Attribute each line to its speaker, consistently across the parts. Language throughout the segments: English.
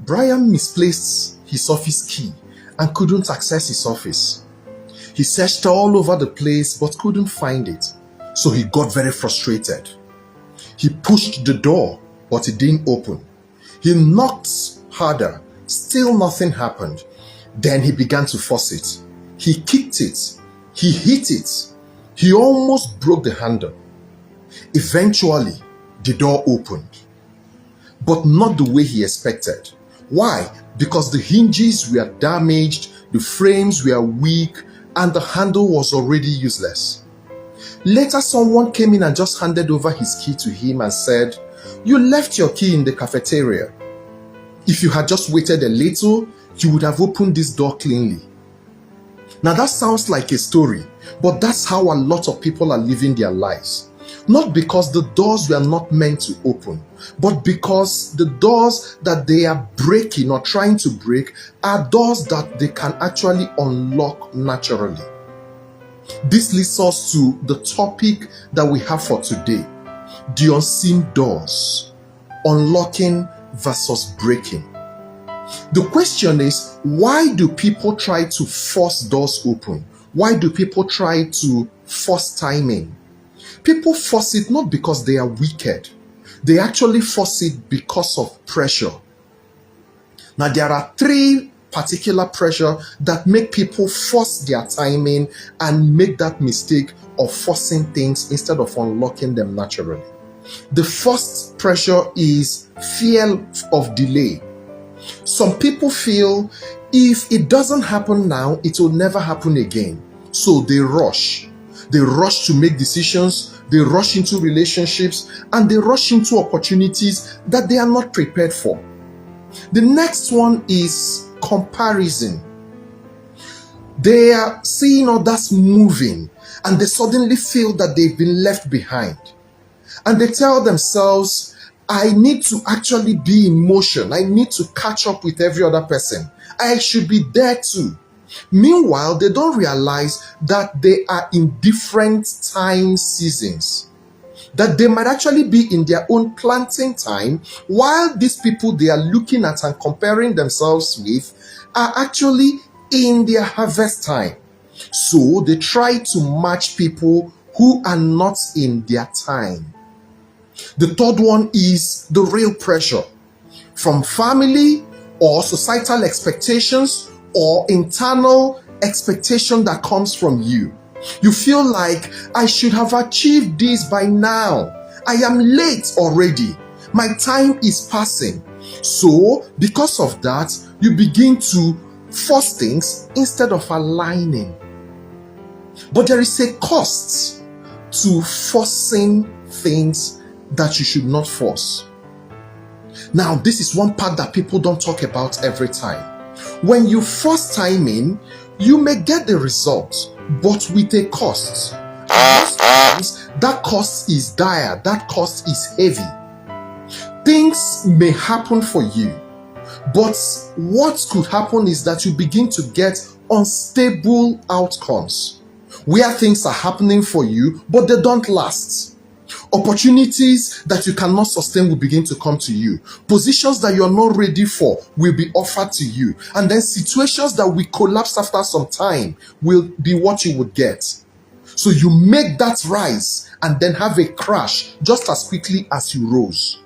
Speaker 1: Brian misplaced his office key and couldn't access his office. He searched all over the place but couldn't find it. So he got very frustrated. He pushed the door, but it didn't open. He knocked harder. Still nothing happened. Then he began to force it. He kicked it. He hit it. He almost broke the handle. Eventually, the door opened, but not the way he expected. Why? Because the hinges were damaged, the frames were weak, and the handle was already useless. Later, someone came in and just handed over his key to him and said, "You left your key in the cafeteria. If you had just waited a little, you would have opened this door cleanly." Now that sounds like a story, but that's how a lot of people are living their lives. Not because the doors were not meant to open, but because the doors that they are breaking or trying to break are doors that they can actually unlock naturally. This leads us to the topic that we have for today: the unseen doors, unlocking versus breaking. The question is, why do people try to force doors open? Why do people try to force timing? People force it not because they are wicked. They actually force it because of pressure. Now, there are three particular pressure that make people force their timing and make that mistake of forcing things instead of unlocking them naturally. The first pressure is fear of delay. Some people feel if it doesn't happen now, it will never happen again. So they rush. They rush to make decisions, they rush into relationships, and they rush into opportunities that they are not prepared for. The next one is comparison. They are seeing others moving, and they suddenly feel that they've been left behind. And they tell themselves, I need to actually be in motion. I need to catch up with every other person. I should be there too. Meanwhile, they don't realize that they are in different time seasons. That they might actually be in their own planting time, while these people they are looking at and comparing themselves with are actually in their harvest time. So they try to match people who are not in their time. The third one is the real pressure from family or societal expectations or internal expectation that comes from you. You feel like, I should have achieved this by now. I am late already. My time is passing. So, because of that, you begin to force things instead of aligning. But there is a cost to forcing things that you should not force. Now, this is one part that people don't talk about every time. When you force timing, you may get the result, but with a cost. And most times, that cost is dire, that cost is heavy. Things may happen for you, but what could happen is that you begin to get unstable outcomes, where things are happening for you, but they don't last. Opportunities that you cannot sustain will begin to come to you. Positions that you are not ready for will be offered to you. And then situations that will collapse after some time will be what you would get. So you make that rise and then have a crash just as quickly as you rose.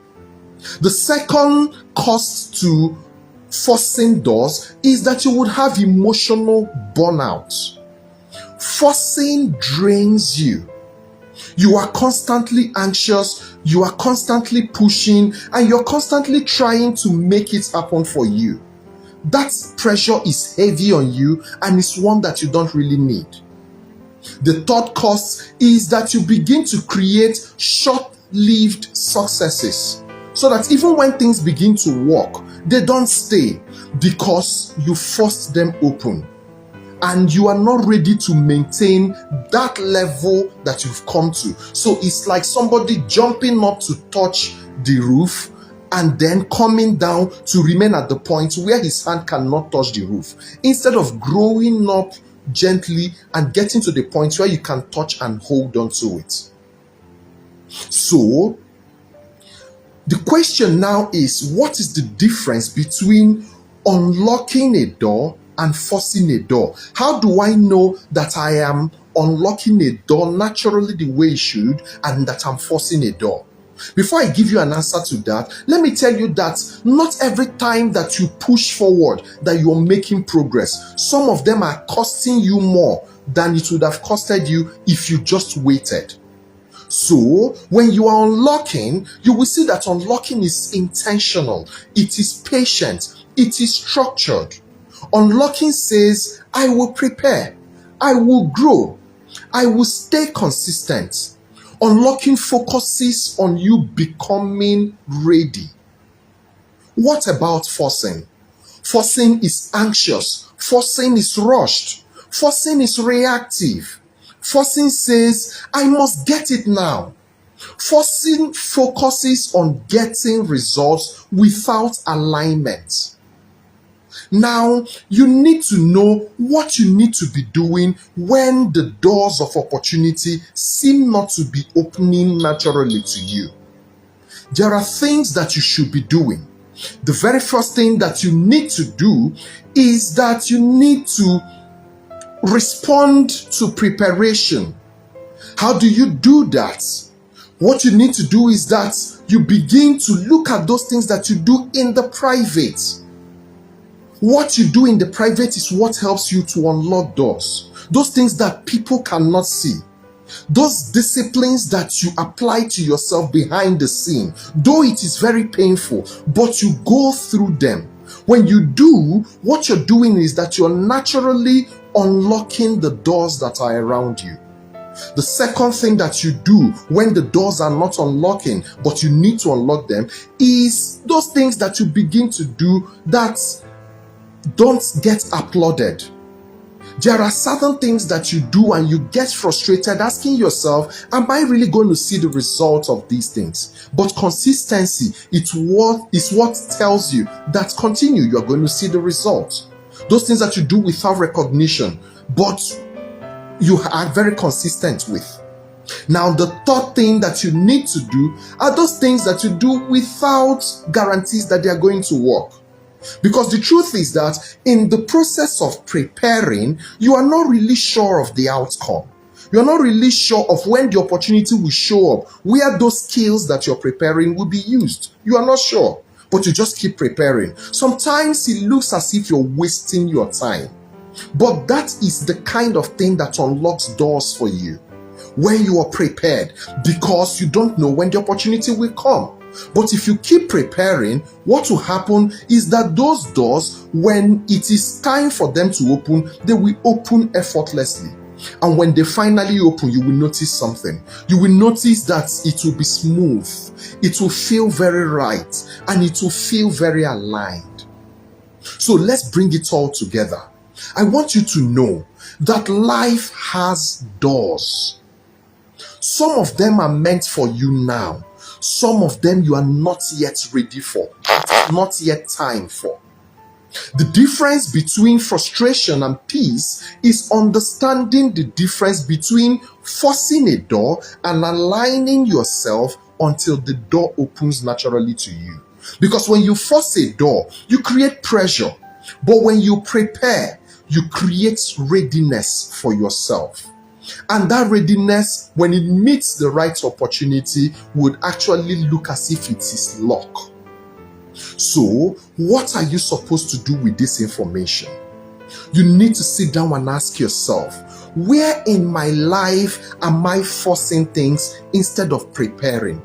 Speaker 1: The second cost to forcing doors is that you would have emotional burnout. Forcing drains you. You are constantly anxious, you are constantly pushing, and you're constantly trying to make it happen for you. That pressure is heavy on you and it's one that you don't really need. The third cost is that you begin to create short-lived successes, so that even when things begin to work, they don't stay because you forced them open. And you are not ready to maintain that level that you've come to. So it's like somebody jumping up to touch the roof and then coming down to remain at the point where his hand cannot touch the roof, instead of growing up gently and getting to the point where you can touch and hold on to it. So The question now is, what is the difference between unlocking a door and forcing a door? How do I know that I am unlocking a door naturally the way it should and that I'm forcing a door? Before I give you an answer to that, let me tell you that not every time that you push forward that you're making progress. Some of them are costing you more than it would have costed you if you just waited. So, when you are unlocking, you will see that unlocking is intentional, it is patient, it is structured. Unlocking says, I will prepare, I will grow, I will stay consistent. Unlocking focuses on you becoming ready. What about forcing? Forcing is anxious, forcing is rushed, forcing is reactive. Forcing says, I must get it now. Forcing focuses on getting results without alignment. Now, you need to know what you need to be doing when the doors of opportunity seem not to be opening naturally to you. There are things that you should be doing. The very first thing that you need to do is that you need to respond to preparation. How do you do that? What you need to do is that you begin to look at those things that you do in the private. What you do in the private is what helps you to unlock doors. Those things that people cannot see. Those disciplines that you apply to yourself behind the scene, though it is very painful, but you go through them. When you do, what you're doing is that you're naturally unlocking the doors that are around you. The second thing that you do when the doors are not unlocking, but you need to unlock them, is those things that you begin to do that don't get applauded. There are certain things that you do and you get frustrated asking yourself, am I really going to see the result of these things? But consistency, is what tells you that continue, you are going to see the result. Those things that you do without recognition, but you are very consistent with. Now, the third thing that you need to do are those things that you do without guarantees that they are going to work. Because the truth is that in the process of preparing, you are not really sure of the outcome. You're not really sure of when the opportunity will show up, where those skills that you're preparing will be used. You are not sure, but you just keep preparing. Sometimes it looks as if you're wasting your time. But that is the kind of thing that unlocks doors for you. When you are prepared, because you don't know when the opportunity will come. But if you keep preparing, what will happen is that those doors, when it is time for them to open, they will open effortlessly. And when they finally open, you will notice something. You will notice that it will be smooth, it will feel very right, and it will feel very aligned. So let's bring it all together. I want you to know that life has doors. Some of them are meant for you now. Some of them you are not yet ready for. It's not yet time for. The difference between frustration and peace is understanding the difference between forcing a door and aligning yourself until the door opens naturally to you. Because when you force a door, you create pressure. But when you prepare, you create readiness for yourself. And that readiness, when it meets the right opportunity, would actually look as if it is luck. So, what are you supposed to do with this information? You need to sit down and ask yourself, where in my life am I forcing things instead of preparing?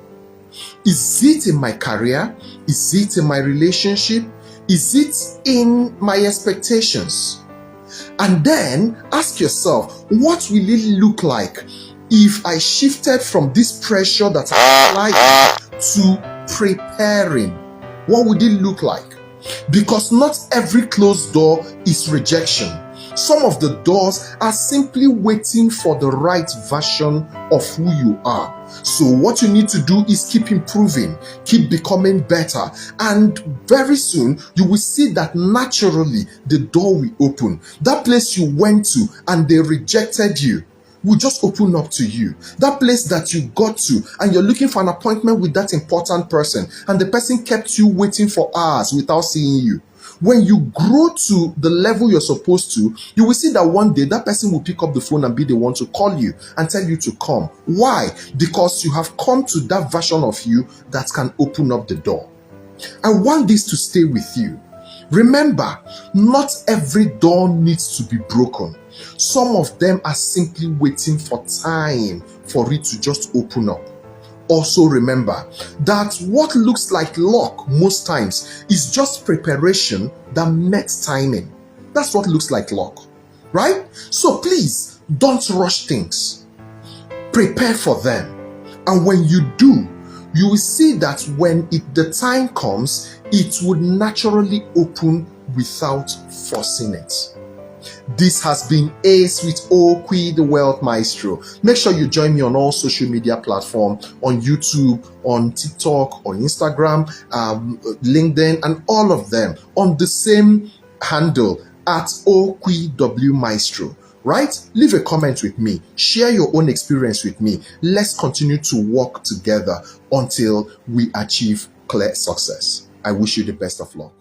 Speaker 1: Is it in my career? Is it in my relationship? Is it in my expectations? And then ask yourself, what will it look like if I shifted from this pressure that I apply to preparing? What would it look like? Because not every closed door is rejection. Some of the doors are simply waiting for the right version of who you are. So what you need to do is keep improving, keep becoming better, and very soon you will see that naturally the door will open. That place you went to and they rejected you, will just open up to you. That place that you got to and you're looking for an appointment with that important person and the person kept you waiting for hours without seeing you. When you grow to the level you're supposed to, you will see that one day that person will pick up the phone and be the one to call you and tell you to come. Why? Because you have come to that version of you that can open up the door. I want this to stay with you. Remember, not every door needs to be broken. Some of them are simply waiting for time for it to just open up. Also remember that what looks like luck most times is just preparation that met timing. That's what looks like luck, right? So please don't rush things. Prepare for them. And when you do, you will see that when the time comes, it would naturally open without forcing it. This has been Ace with Okwi, the Wealth Maestro. Make sure you join me on all social media platforms, on YouTube, on TikTok, on Instagram, LinkedIn, and all of them on the same handle at Okwi W Maestro. Right? Leave a comment with me. Share your own experience with me. Let's continue to work together until we achieve clear success. I wish you the best of luck.